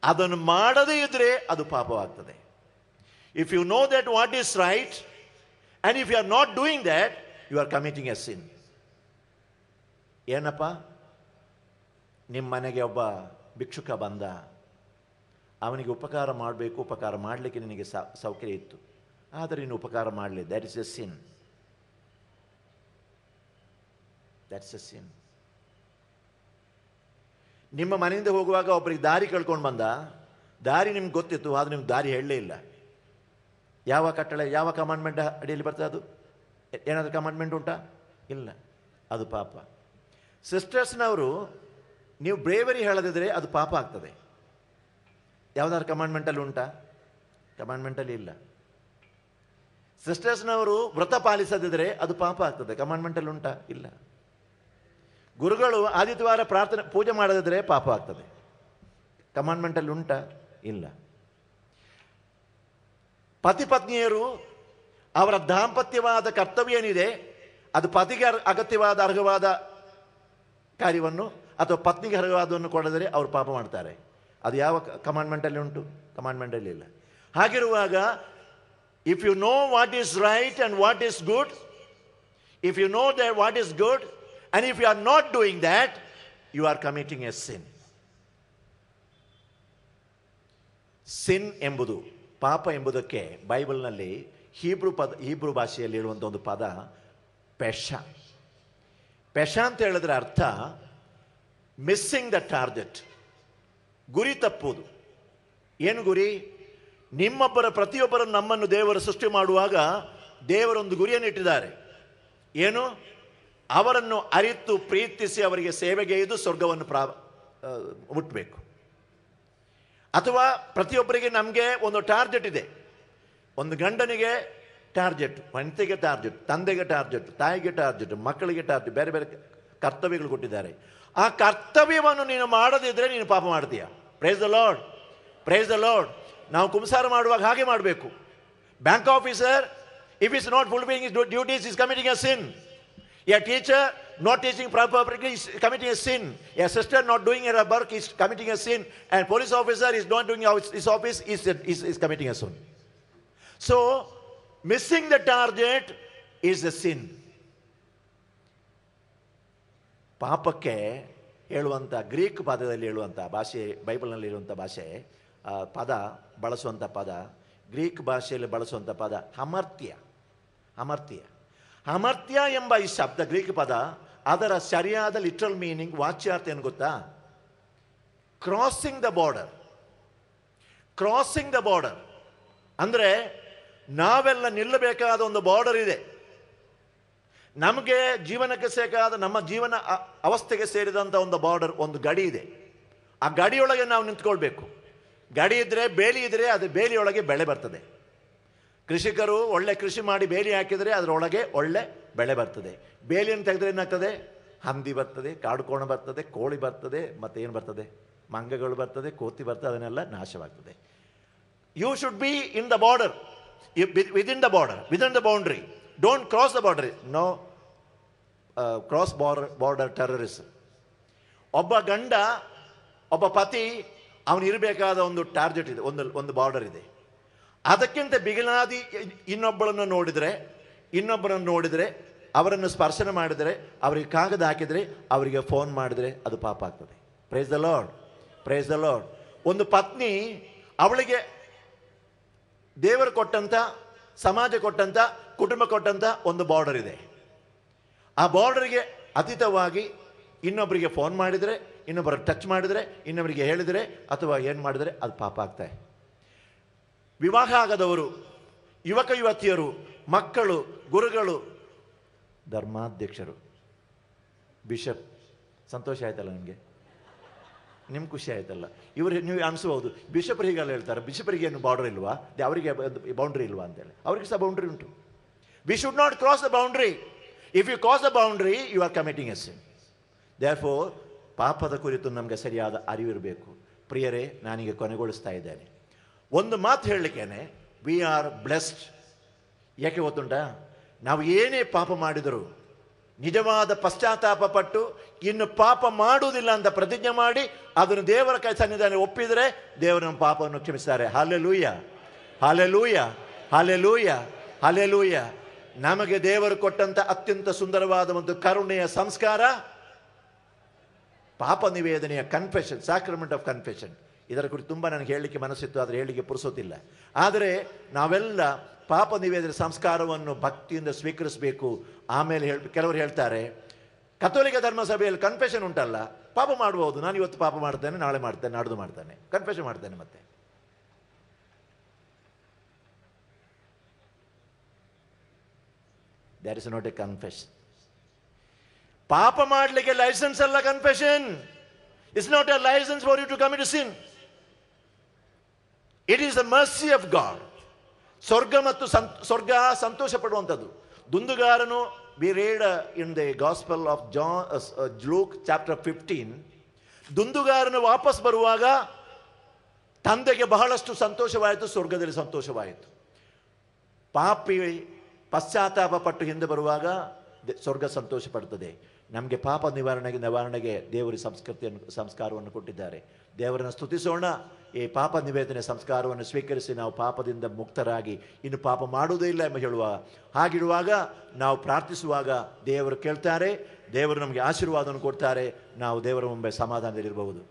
ಅದನ್ನು ಮಾಡದೇ ಇದ್ರೆ ಅದು ಪಾಪವಾಗ್ತದೆ. If you know that what is right and if you are not doing that, you are committing a sin. ಏನಪ್ಪ, ನಿಮ್ಮ ಮನೆಗೆ ಒಬ್ಬ ಭಿಕ್ಷುಕ ಬಂದ, ಅವನಿಗೆ ಉಪಕಾರ ಮಾಡಬೇಕು, ಉಪಕಾರ ಮಾಡಲಿಕ್ಕೆ ನಿನಗೆ ಸೌಕರ್ಯ ಇತ್ತು, ಆದರೆ ನೀನು ಉಪಕಾರ ಮಾಡಲಿ, that is a sin. That's a sin. ನಿಮ್ಮ ಮನೆಯಿಂದ ಹೋಗುವಾಗ ಒಬ್ಬರಿಗೆ ದಾರಿ ಕಳ್ಕೊಂಡು ಬಂದ, ದಾರಿ ನಿಮ್ಗೆ ಗೊತ್ತಿತ್ತು, ಆದರೆ ನಿಮ್ಗೆ ದಾರಿ ಹೇಳಲೇ ಇಲ್ಲ. ಯಾವ ಕಟ್ಟಳೆ, ಯಾವ ಕಮಾಂಡ್ಮೆಂಟ್ ಅಡಿಯಲ್ಲಿ ಬರ್ತದೆ? ಅದು ಏನಾದರೂ ಕಮಾಂಡ್ಮೆಂಟ್ ಉಂಟಾ? ಇಲ್ಲ. ಅದು ಪಾಪ. ಸಿಸ್ಟರ್ಸ್ನವರು, ನೀವು ಬ್ರೇವರಿ ಹೇಳದಿದ್ರೆ ಅದು ಪಾಪ ಆಗ್ತದೆ. ಯಾವುದಾದ್ರು ಕಮಾಂಡ್ಮೆಂಟಲ್ಲಿ ಉಂಟಾ? ಕಮಾಂಡ್ಮೆಂಟಲ್ಲಿ ಇಲ್ಲ. ಸಿಸ್ಟರ್ಸ್ನವರು ವ್ರತ ಪಾಲಿಸದಿದ್ರೆ ಅದು ಪಾಪ ಆಗ್ತದೆ. ಕಮಾಂಡ್ಮೆಂಟಲ್ಲಿ ಉಂಟಾ? ಇಲ್ಲ. ಗುರುಗಳು ಆದಿತ್ಯವಾರ ಪೂಜೆ ಮಾಡದಿದ್ರೆ ಪಾಪ ಆಗ್ತದೆ. ಕಮಾಂಡ್ಮೆಂಟಲ್ಲಿ ಉಂಟಾ? ಇಲ್ಲ. ಪತಿ ಪತ್ನಿಯರು ಅವರ ದಾಂಪತ್ಯವಾದ ಕರ್ತವ್ಯ ಏನಿದೆ, ಅದು ಪತಿಗೆ ಅಗತ್ಯವಾದ ಅರ್ಹವಾದ ಕಾರ್ಯವನ್ನು ಅಥವಾ ಪತ್ನಿಗೆ ಅರ್ಹವಾದವನ್ನು ಕೊಡದರೆ ಅವರು ಪಾಪ ಮಾಡ್ತಾರೆ. ಅದು ಯಾವ ಕಮಾಂಡ್ಮೆಂಟಲ್ಲಿ ಉಂಟು? ಕಮಾಂಡ್ಮೆಂಟಲ್ಲಿ ಇಲ್ಲ. ಹಾಗಿರುವಾಗ, if you know what is right and what is good, if you know that what is good and if you are not doing that, you are committing a sin. ಸಿನ್ ಎಂಬುದು, ಪಾಪ ಎಂಬುದಕ್ಕೆ ಬೈಬಲ್ನಲ್ಲಿ ಹೀಬ್ರೂ ಭಾಷೆಯಲ್ಲಿ ಹೇಳುವಂಥ ಒಂದು ಪದ ಪೆಷ. ಪೆಶ ಅಂತ ಹೇಳಿದ್ರೆ ಅರ್ಥ ಮಿಸ್ಸಿಂಗ್ ದ ಟಾರ್ಗೆಟ್, ಗುರಿ ತಪ್ಪುವುದು. ಏನು ಗುರಿ? ಪ್ರತಿಯೊಬ್ಬರನ್ನು ನಮ್ಮನ್ನು ದೇವರು ಸೃಷ್ಟಿ ಮಾಡುವಾಗ ದೇವರೊಂದು ಗುರಿಯನ್ನು ಇಟ್ಟಿದ್ದಾರೆ. ಏನು? ಅವರನ್ನು ಅರಿತು ಪ್ರೀತಿಸಿ ಅವರಿಗೆ ಸೇವೆಗೈದು ಸ್ವರ್ಗವನ್ನು ಮುಟ್ಟಬೇಕು. ಅಥವಾ ಪ್ರತಿಯೊಬ್ಬರಿಗೆ ನಮಗೆ ಒಂದು ಟಾರ್ಗೆಟ್ ಇದೆ. ಒಂದು ಗಂಡನಿಗೆ ಟಾರ್ಗೆಟ್, ಹೆಂಡತಿಗೆ ಟಾರ್ಗೆಟ್, ತಂದೆಗೆ ಟಾರ್ಗೆಟ್, ತಾಯಿಗೆ ಟಾರ್ಗೆಟ್, ಮಕ್ಕಳಿಗೆ ಟಾರ್ಗೆಟ್, ಬೇರೆ ಬೇರೆ ಕರ್ತವ್ಯಗಳು ಕೊಟ್ಟಿದ್ದಾರೆ. ಆ ಕರ್ತವ್ಯವನ್ನು ನೀನು ಮಾಡದಿದ್ರೆ ನೀನು ಪಾಪ ಮಾಡ್ತೀಯ. Price the Lord, praise the lord. ನಾವು ಕುಂಸಾರ ಮಾಡುವಾಗ ಹಾಗೆ ಮಾಡಬೇಕು. Bank officer, if he is not fulfilling his duties, he is committing a sin. A teacher not teaching properly is committing a sin. A sister not doing her work is committing a sin. And police officer is not doing his office is committing a sin. So, missing the target is a sin. ಪಾಪಕ್ಕೆ ಹೇಳುವಂಥ Greek ಪದದಲ್ಲಿ ಹೇಳುವಂಥ ಭಾಷೆ, ಬೈಬಲ್ನಲ್ಲಿ ಇರುವಂಥ ಭಾಷೆ, ಪದ ಬಳಸುವಂಥ ಪದ, ಗ್ರೀಕ್ ಭಾಷೆಯಲ್ಲಿ ಬಳಸುವಂಥ ಪದ ಅಮರ್ತ್ಯ. ಅಮರ್ತ್ಯ ಅಮರ್ತ್ಯ ಎಂಬ ಈ ಶಬ್ದ, ಗ್ರೀಕ್ ಪದ, ಅದರ ಸರಿಯಾದ ಲಿಟ್ರಲ್ ಮೀನಿಂಗ್, ವಾಚ್ಯಾರ್ಥ ಏನು ಗೊತ್ತಾ? Crossing the border. Crossing the border ಅಂದರೆ ನಾವೆಲ್ಲ ನಿಲ್ಲಬೇಕಾದ ಒಂದು ಬಾರ್ಡರ್ ಇದೆ. ನಮಗೆ ಜೀವನಕ್ಕೆ ಬೇಕಾದ, ನಮ್ಮ ಜೀವನ ಅವಸ್ಥೆಗೆ ಸೇರಿದಂಥ ಒಂದು ಬಾರ್ಡರ್, ಒಂದು ಗಡಿ ಇದೆ. ಆ ಗಡಿಯೊಳಗೆ ನಾವು ನಿಂತ್ಕೊಳ್ಬೇಕು. ಗಡಿ ಇದ್ದರೆ, ಬೇಲಿ ಇದ್ದರೆ, ಅದು ಬೇಲಿಯೊಳಗೆ ಬೆಳೆ ಬರ್ತದೆ. ಕೃಷಿಕರು ಒಳ್ಳೆ ಕೃಷಿ ಮಾಡಿ ಬೇಲಿ ಹಾಕಿದರೆ ಅದರೊಳಗೆ ಒಳ್ಳೆ ಬೆಳೆ ಬರ್ತದೆ. ಬೇಲಿಯನ್ನು ತೆಗೆದ್ರೆ ಏನಾಗ್ತದೆ? ಹಂದಿ ಬರ್ತದೆ, ಕಾಡುಕೋಣ ಬರ್ತದೆ, ಕೋಳಿ ಬರ್ತದೆ, ಮತ್ತೆ ಏನು ಬರ್ತದೆ? ಮಂಗಗಳು ಬರ್ತದೆ, ಕೋತಿ ಬರ್ತದೆ, ಅದನ್ನೆಲ್ಲ ನಾಶವಾಗ್ತದೆ. You should be in the border, within the border, within the boundary. Don't cross the border. No cross border terrorism. ಒಬ್ಬ ಗಂಡ, ಒಬ್ಬ ಪತಿ, ಅವನಿರಬೇಕಾದ ಒಂದು ಟಾರ್ಗೆಟ್ ಇದೆ, ಒಂದು ಬಾರ್ಡರ್ ಇದೆ. ಅದಕ್ಕಿಂತ ಬಿಗಿಲಾದಿ ಇನ್ನೊಬ್ಬರನ್ನು ನೋಡಿದರೆ, ಅವರನ್ನು ಸ್ಪರ್ಶನ ಮಾಡಿದರೆ, ಅವರಿಗೆ ಕಾಗದ ಹಾಕಿದರೆ, ಅವರಿಗೆ ಫೋನ್ ಮಾಡಿದರೆ ಅದು ಪಾಪ ಆಗ್ತದೆ. Price the Lord, praise the lord. ಒಂದು ಪತ್ನಿ, ಅವಳಿಗೆ ದೇವರು ಕೊಟ್ಟಂಥ, ಸಮಾಜ ಕೊಟ್ಟಂಥ, ಕುಟುಂಬ ಕೊಟ್ಟಂಥ ಒಂದು ಬಾರ್ಡರ್ ಇದೆ. ಆ ಬಾರ್ಡರ್ಗೆ ಅತೀತವಾಗಿ ಇನ್ನೊಬ್ಬರಿಗೆ ಫೋನ್ ಮಾಡಿದರೆ, ಇನ್ನೊಬ್ಬರ ಟಚ್ ಮಾಡಿದರೆ, ಇನ್ನೊಬ್ಬರಿಗೆ ಹೇಳಿದರೆ, ಅಥವಾ ಏನು ಮಾಡಿದರೆ ಅದು ಪಾಪ ಆಗ್ತದೆ. ವಿವಾಹ ಆಗದವರು, ಯುವಕ ಯುವತಿಯರು, ಮಕ್ಕಳು, ಗುರುಗಳು, ಧರ್ಮಾಧ್ಯಕ್ಷರು, ಬಿಷಪ್, ಸಂತೋಷ ಆಯ್ತಲ್ಲ ನಿಮಗೆ? ನಿಮ್ಗೆ ಖುಷಿ ಆಯ್ತಲ್ಲ? ನೀವು ಅನಿಸ್ಬೋದು, ಬಿಷಪ್ರು ಹೀಗೆಲ್ಲ ಹೇಳ್ತಾರೆ, ಬಿಷಪ್ರಿಗೆ ಏನು ಬಾರ್ಡರ್ ಇಲ್ವಾ, ಅವರಿಗೆ ಬೌಂಡ್ರಿ ಇಲ್ವಾ ಅಂತೇಳಿ. ಅವರಿಗೆ ಸಹ ಬೌಂಡ್ರಿ ಉಂಟು. We should not cross the boundary. If you cross the boundary, you are committing a sin. Therefore ಪಾಪದ ಕುರಿತು ನಮಗೆ ಸರಿಯಾದ ಅರಿವಿರಬೇಕು. ಪ್ರಿಯರೇ, ನಾನೀಗ ಕೊನೆಗೊಳಿಸ್ತಾ ಇದ್ದೇನೆ. ಒಂದು ಮಾತು ಹೇಳಲಿಕ್ಕೇನೆ, ವಿ ಆರ್ ಬ್ಲೆಸ್ಡ್. ಯಾಕೆ ಗೊತ್ತುಂಟಾ? ನಾವು ಏನೇ ಪಾಪ ಮಾಡಿದರೂ ನಿಜವಾದ ಪಶ್ಚಾತ್ತಾಪ ಪಟ್ಟು ಇನ್ನು ಪಾಪ ಮಾಡುವುದಿಲ್ಲ ಅಂತ ಪ್ರತಿಜ್ಞೆ ಮಾಡಿ ಅದನ್ನು ದೇವರ ಕೈ ಸನ್ನಿಧಾನ ಒಪ್ಪಿದರೆ ದೇವರು ನಮ್ಮ ಪಾಪವನ್ನು ಕ್ಷಮಿಸ್ತಾರೆ. Hallelujah, hallelujah, hallelujah, hallelujah. ನಮಗೆ ದೇವರು ಕೊಟ್ಟಂಥ ಅತ್ಯಂತ ಸುಂದರವಾದ ಒಂದು ಕರುಣೆಯ ಸಂಸ್ಕಾರ ಪಾಪ ನಿವೇದನೆಯ ಕನ್ಫೆಷನ್, ಸ್ಯಾಕ್ರಮೆಂಟ್ ಆಫ್ ಕನ್ಫೆಷನ್. ಇದರ ಕುರಿತು ತುಂಬ ನನಗೆ ಹೇಳಲಿಕ್ಕೆ ಮನಸ್ಸಿತ್ತು, ಆದರೆ ಹೇಳಲಿಕ್ಕೆ ಪುರುಸೋತಿಲ್ಲ. ಆದರೆ ನಾವೆಲ್ಲ ಪಾಪ ನಿವೇದನೆ ಸಂಸ್ಕಾರವನ್ನು ಭಕ್ತಿಯಿಂದ ಸ್ವೀಕರಿಸಬೇಕು. ಆಮೇಲೆ ಕೆಲವರು ಹೇಳ್ತಾರೆ, ಕಥೋಲಿಕ ಧರ್ಮ ಸಭೆಯಲ್ಲಿ ಕನ್ಫೆಷನ್ ಉಂಟಲ್ಲ, ಪಾಪ ಮಾಡ್ಬೋದು. ನಾನು ಇವತ್ತು ಪಾಪ ಮಾಡ್ತೇನೆ, ನಾಳೆ ಮಾಡ್ತೇನೆ, ನಾಡ್ದು ಮಾಡ್ತೇನೆ, ಕನ್ಫೆಷನ್ ಮಾಡ್ತೇನೆ. ಮತ್ತೆ that is not a confession. ಪಾಪ ಮಾಡಲಿಕ್ಕೆ ಲೈಸೆನ್ಸ್ ಅಲ್ಲ confession. It's not a licence for you to commit sin. It is the mercy of God. ಸ್ವರ್ಗ ಸಂತೋಷ ಪಡುವಂಥದ್ದು. ದುಂದುಗಾರನು, we read in the gospel of Luke chapter 15, ದುಂದುಗಾರನು ವಾಪಸ್ ಬರುವಾಗ ತಂದೆಗೆ ಬಹಳಷ್ಟು ಸಂತೋಷವಾಯಿತು, ಸ್ವರ್ಗದಲ್ಲಿ ಸಂತೋಷವಾಯಿತು. ಪಾಪಿ ಪಶ್ಚಾತ್ತಾಪ ಪಟ್ಟು ಹಿಂದೆ ಬರುವಾಗ ಸ್ವರ್ಗ ಸಂತೋಷ ಪಡುತ್ತದೆ. ನಮಗೆ ಪಾಪ ನಿವಾರಣೆಗೆ ದೇವರ ಸಂಸ್ಕಾರವನ್ನು ಕೊಟ್ಟಿದ್ದಾರೆ. ದೇವರನ್ನು ಸ್ತುತಿಸೋಣ. ಈ ಪಾಪ ನಿವೇದನೆ ಸಂಸ್ಕಾರವನ್ನು ಸ್ವೀಕರಿಸಿ ನಾವು ಪಾಪದಿಂದ ಮುಕ್ತರಾಗಿ ಇನ್ನು ಪಾಪ ಮಾಡುವುದೇ ಇಲ್ಲ ಎಂಬ ಹಾಗಿರುವಾಗ ನಾವು ಪ್ರಾರ್ಥಿಸುವಾಗ ದೇವರು ಕೇಳ್ತಾರೆ, ದೇವರು ನಮಗೆ ಆಶೀರ್ವಾದವನ್ನು ಕೊಡ್ತಾರೆ. ನಾವು ದೇವರ ಮುಂದೆ ಸಮಾಧಾನದಲ್ಲಿರಬಹುದು.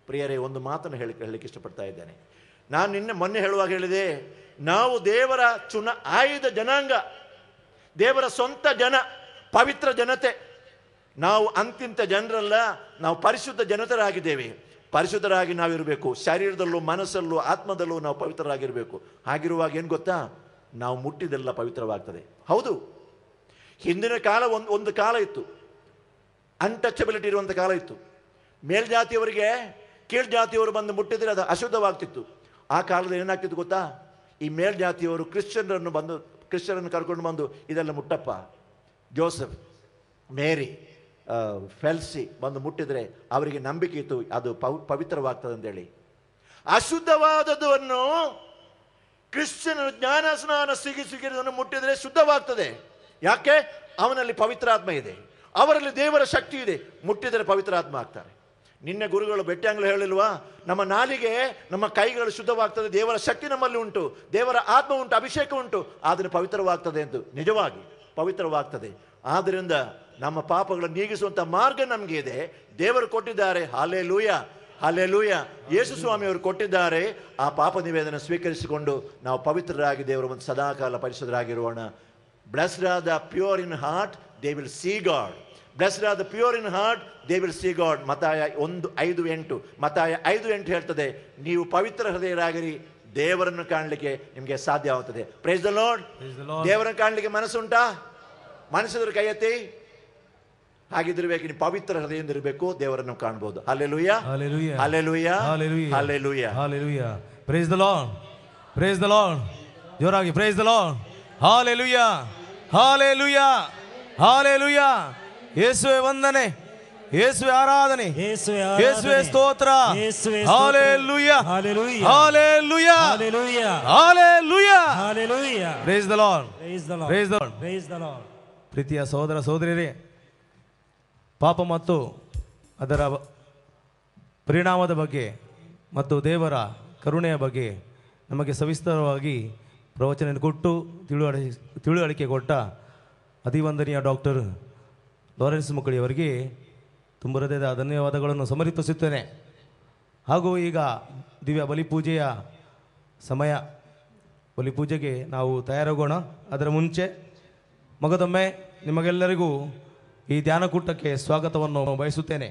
ಪ್ರಿಯರೇ, ಒಂದು ಮಾತನ್ನು ಹೇಳಲಿಕ್ಕೆ ಇಷ್ಟಪಡ್ತಾ ಇದ್ದೇನೆ. ನಾನು ಮೊನ್ನೆ ಹೇಳುವಾಗ ಹೇಳಿದೆ, ನಾವು ದೇವರ ಆಯ್ದ ಜನಾಂಗ, ದೇವರ ಸ್ವಂತ ಜನ, ಪವಿತ್ರ ಜನತೆ. ನಾವು ಅಂತಿಂತ ಜನರಲ್ಲ, ನಾವು ಪರಿಶುದ್ಧ ಜನತರಾಗಿದ್ದೇವೆ. ಪರಿಶುದ್ಧರಾಗಿ ನಾವಿರಬೇಕು. ಶರೀರದಲ್ಲೂ ಮನಸ್ಸಲ್ಲೂ ಆತ್ಮದಲ್ಲೂ ನಾವು ಪವಿತ್ರರಾಗಿರಬೇಕು. ಹಾಗಿರುವಾಗ ಏನು ಗೊತ್ತಾ, ನಾವು ಮುಟ್ಟಿದೆಲ್ಲ ಪವಿತ್ರವಾಗ್ತದೆ. ಹೌದು, ಹಿಂದಿನ ಕಾಲ ಒಂದು ಕಾಲ ಇತ್ತು, ಅನ್ಟಚಬಿಲಿಟಿ ಇರುವಂಥ ಕಾಲ ಇತ್ತು. ಮೇಲ್ಜಾತಿಯವರಿಗೆ ಕೀಳ್ಜಾತಿಯವರು ಬಂದು ಮುಟ್ಟಿದರೆ ಅದು ಅಶುದ್ಧವಾಗ್ತಿತ್ತು. ಆ ಕಾಲದಲ್ಲಿ ಏನಾಗ್ತಿತ್ತು ಗೊತ್ತಾ, ಈ ಮೇಲ್ಜಾತಿಯವರು ಕ್ರಿಶ್ಚಿಯನನ್ನು ಕರ್ಕೊಂಡು ಬಂದು ಇದೆಲ್ಲ ಮುಟ್ಟಪ್ಪ, ಜೋಸೆಫ್, ಮೇರಿ, ಫೆಲ್ಸಿ ಬಂದು ಮುಟ್ಟಿದರೆ ಅವರಿಗೆ ನಂಬಿಕೆ ಇತ್ತು ಅದು ಪವಿತ್ರವಾಗ್ತದೆ ಅಂತೇಳಿ. ಅಶುದ್ಧವಾದದನ್ನು ಕ್ರಿಶ್ಚಿಯನ್ ಜ್ಞಾನ ಸ್ನಾನ ಸಿಗಿದನ್ನು ಮುಟ್ಟಿದರೆ ಶುದ್ಧವಾಗ್ತದೆ. ಯಾಕೆ? ಅವನಲ್ಲಿ ಪವಿತ್ರಾತ್ಮ ಇದೆ, ಅವರಲ್ಲಿ ದೇವರ ಶಕ್ತಿ ಇದೆ. ಮುಟ್ಟಿದರೆ ಪವಿತ್ರಾತ್ಮ ಆಗ್ತಾರೆ. ನಿನ್ನೆ ಗುರುಗಳು ಬೆಟ್ಟಂಗ್ಳು ಹೇಳಿಲ್ವಾ, ನಮ್ಮ ನಾಲಿಗೆ ನಮ್ಮ ಕೈಗಳು ಶುದ್ಧವಾಗ್ತದೆ, ದೇವರ ಶಕ್ತಿ ನಮ್ಮಲ್ಲಿ ಉಂಟು, ದೇವರ ಆತ್ಮ ಉಂಟು, ಅಭಿಷೇಕ ಉಂಟು, ಆದರೆ ಪವಿತ್ರವಾಗ್ತದೆ ಎಂದು. ನಿಜವಾಗಿ ಪವಿತ್ರವಾಗ್ತದೆ. ಆದ್ದರಿಂದ ನಮ್ಮ ಪಾಪಗಳನ್ನು ನೀಗಿಸುವಂಥ ಮಾರ್ಗ ನಮಗೆ ಇದೆ, ದೇವರು ಕೊಟ್ಟಿದ್ದಾರೆ. Hallelujah, hallelujah. ಯೇಸು ಸ್ವಾಮಿಯವರು ಕೊಟ್ಟಿದ್ದಾರೆ. ಆ ಪಾಪ ನಿವೇದನೆ ಸ್ವೀಕರಿಸಿಕೊಂಡು ನಾವು ಪವಿತ್ರರಾಗಿ ದೇವರ ಒಂದು ಸದಾಕಾಲ ಪರಿಶುದ್ಧರಾಗಿರೋಣ. Blessed are the pure in heart, they will see God. Blessed are the pure in heart, they will see God. ಮತ್ತಾಯ 1:5 ಮತ್ತಾಯ 5:8 ಹೇಳ್ತದೆ, ನೀವು ಪವಿತ್ರ ಹೃದಯರಾಗಿರಿ, ದೇವರನ್ನು ಕಾಣಲಿಕ್ಕೆ ನಿಮಗೆ ಸಾಧ್ಯ ಆಗುತ್ತದೆ. Price the lord. ದೇವರನ್ನು ಕಾಣಲಿಕ್ಕೆ ಮನಸ್ಸುಂಟಾ? ಮನಸ್ಸಿದ್ರೆ ಕೈ ಎತ್ತಿ. ಹಾಗಿದ್ದಿರ್ಬೇಕು, ನೀವು ಪವಿತ್ರ ಹೃದಯದಿಂದ ಇರಬೇಕು, ದೇವರನ್ನು ಕಾಣಬಹುದು. Hallelujah, hallelujah, hallelujah, hallelujah, hallelujah. Praise the Lord, praise the Lord. ಜೋರಾಗಿ praise the Lord. Hallelujah, hallelujah, hallelujah. ಯೇಸುವೆ ವಂದನೆ, ಯೇಸುವೆ ಆರಾಧನೆ, ಯೇಸುವೆ ಸ್ತೋತ್ರ. Hallelujah, hallelujah, hallelujah, hallelujah, hallelujah. Praise the Lord, praise the Lord, praise the Lord, praise the Lord. ಪ್ರೀತಿಯ ಸಹೋದರ ಸಹೋದರಿಯರೇ, ಪಾಪ ಮತ್ತು ಅದರ ಪರಿಣಾಮದ ಬಗ್ಗೆ ಮತ್ತು ದೇವರ ಕರುಣೆಯ ಬಗ್ಗೆ ನಮಗೆ ಸವಿಸ್ತರವಾಗಿ ಪ್ರವಚನ ಕೊಟ್ಟು ತಿಳುವಳಿಕೆ ಕೊಟ್ಟ ಅತಿವಂದನೀಯ ಡಾಕ್ಟರ್ ಲಾರೆನ್ಸ್ ಮುಕಳಿಯವರಿಗೆ ತುಂಬ ಹೃದಯದ ಧನ್ಯವಾದಗಳನ್ನು ಸಮರ್ಪಿಸುತ್ತೇನೆ. ಹಾಗೂ ಈಗ ದಿವ್ಯ ಬಲಿಪೂಜೆಯ ಸಮಯ. ಬಲಿಪೂಜೆಗೆ ನಾವು ತಯಾರಾಗೋಣ. ಅದರ ಮುಂಚೆ ಮಗದೊಮ್ಮೆ ನಿಮಗೆಲ್ಲರಿಗೂ ಈ ಧ್ಯಾನಕೂಟಕ್ಕೆ ಸ್ವಾಗತವನ್ನು ಬಯಸುತ್ತೇನೆ.